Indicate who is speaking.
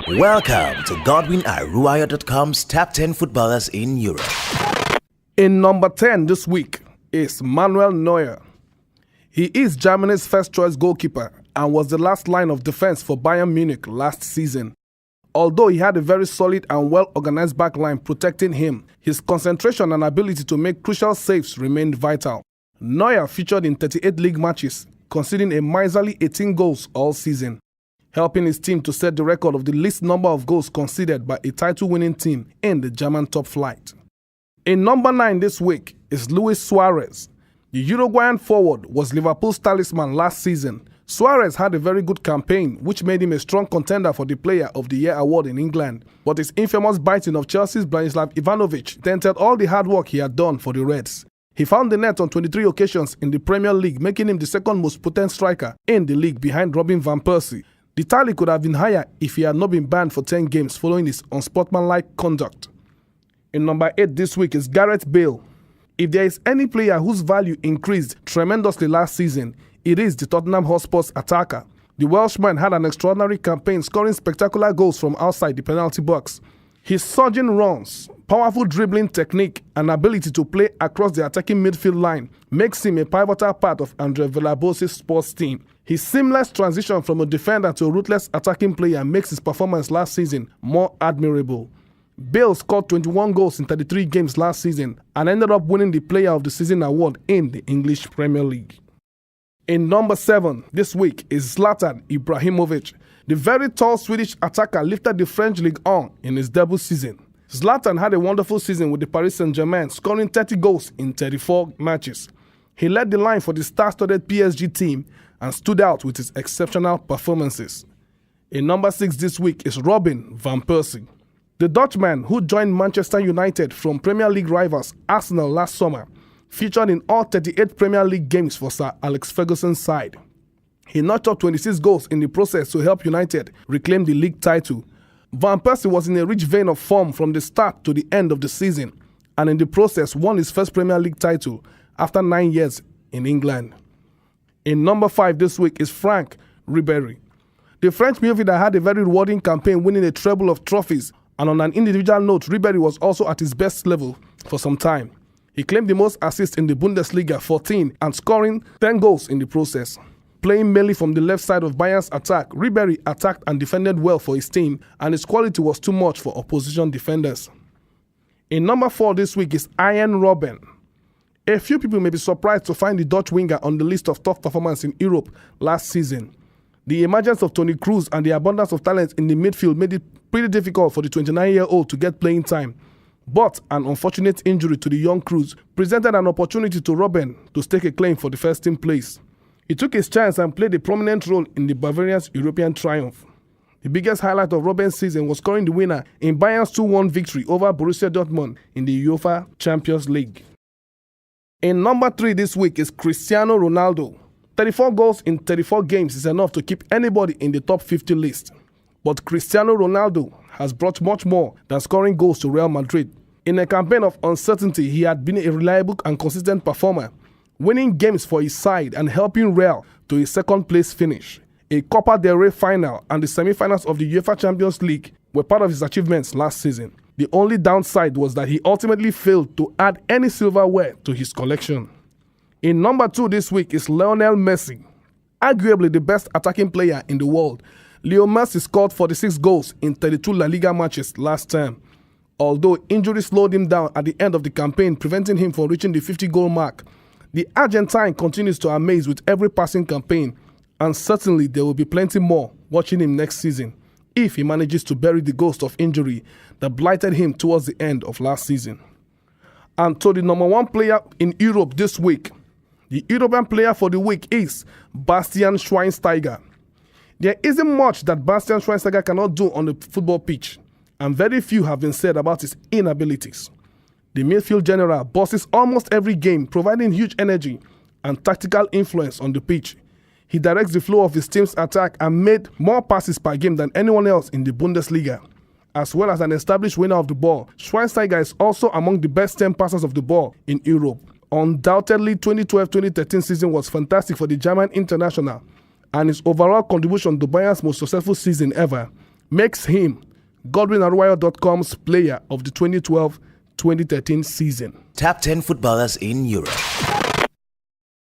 Speaker 1: Welcome to GodwinAruaya.com's Top 10 Footballers in Europe.
Speaker 2: In number 10 this week is Manuel Neuer. He is Germany's first-choice goalkeeper and was the last line of defense for Bayern Munich last season. Although he had a very solid and well-organized backline protecting him, his concentration and ability to make crucial saves remained vital. Neuer featured in 38 league matches, conceding a miserly 18 goals all season, helping his team to set the record of the least number of goals conceded by a title-winning team in the German top flight. In number 9 this week is Luis Suarez. The Uruguayan forward was Liverpool's talisman last season. Suarez had a very good campaign, which made him a strong contender for the Player of the Year award in England. But his infamous biting of Chelsea's Branislav Ivanovic dented all the hard work he had done for the Reds. He found the net on 23 occasions in the Premier League, making him the second most potent striker in the league behind Robin van Persie. The tally could have been higher if he had not been banned for 10 games following his unsportsmanlike conduct. In number 8 this week is Gareth Bale. If there is any player whose value increased tremendously last season, it is the Tottenham Hotspur's attacker. The Welshman had an extraordinary campaign, scoring spectacular goals from outside the penalty box. His surging runs, powerful dribbling technique, and ability to play across the attacking midfield line makes him a pivotal part of Andre Villas-Boas's sports team. His seamless transition from a defender to a ruthless attacking player makes his performance last season more admirable. Bale scored 21 goals in 33 games last season and ended up winning the Player of the Season award in the English Premier League. In number 7 this week is Zlatan Ibrahimovic. The very tall Swedish attacker lifted the French Ligue 1 in his debut season. Zlatan had a wonderful season with the Paris Saint-Germain, scoring 30 goals in 34 matches. He led the line for the star-studded PSG team and stood out with his exceptional performances. In number 6 this week is Robin van Persie. The Dutchman, who joined Manchester United from Premier League rivals Arsenal last summer, featured in all 38 Premier League games for Sir Alex Ferguson's side. He notched up 26 goals in the process to help United reclaim the league title. Van Persie was in a rich vein of form from the start to the end of the season, and in the process won his first Premier League title after 9 years in England. In number 5 this week is Franck Ribéry. The French midfielder had a very rewarding campaign, winning a treble of trophies, and on an individual note, Ribéry was also at his best level for some time. He claimed the most assists in the Bundesliga, 14, and scoring 10 goals in the process. Playing mainly from the left side of Bayern's attack, Ribéry attacked and defended well for his team, and his quality was too much for opposition defenders. In number 4 this week is Arjen Robben. A few people may be surprised to find the Dutch winger on the list of top performers in Europe last season. The emergence of Toni Kroos and the abundance of talent in the midfield made it pretty difficult for the 29-year-old to get playing time. But an unfortunate injury to the young Kroos presented an opportunity to Robben to stake a claim for the first team place. He took his chance and played a prominent role in the Bavarians' European triumph. The biggest highlight of Robben's season was scoring the winner in Bayern's 2-1 victory over Borussia Dortmund in the UEFA Champions League. In number 3 this week is Cristiano Ronaldo. 34 goals in 34 games is enough to keep anybody in the top 50 list. But Cristiano Ronaldo has brought much more than scoring goals to Real Madrid. In a campaign of uncertainty, he had been a reliable and consistent performer, winning games for his side and helping Real to a second-place finish. A Copa del Rey final and the semi-finals of the UEFA Champions League were part of his achievements last season. The only downside was that he ultimately failed to add any silverware to his collection. In number 2 this week is Lionel Messi. Arguably the best attacking player in the world, Leo Messi scored 46 goals in 32 La Liga matches last term. Although injury slowed him down at the end of the campaign, preventing him from reaching the 50-goal mark, the Argentine continues to amaze with every passing campaign, and certainly there will be plenty more watching him next season if he manages to bury the ghost of injury that blighted him towards the end of last season. And to the number 1 player in Europe this week, the European player for the week is Bastian Schweinsteiger. There isn't much that Bastian Schweinsteiger cannot do on the football pitch, and very few have been said about his inabilities. The midfield general bosses almost every game, providing huge energy and tactical influence on the pitch. He directs the flow of his team's attack and made more passes per game than anyone else in the Bundesliga. As well as an established winner of the ball, Schweinsteiger is also among the best 10 passers of the ball in Europe. Undoubtedly, 2012-2013 season was fantastic for the German international, and his overall contribution to Bayern's most successful season ever makes him GodwinAruayo.com's player of the 2012-2013 season.
Speaker 1: Top 10 footballers in Europe.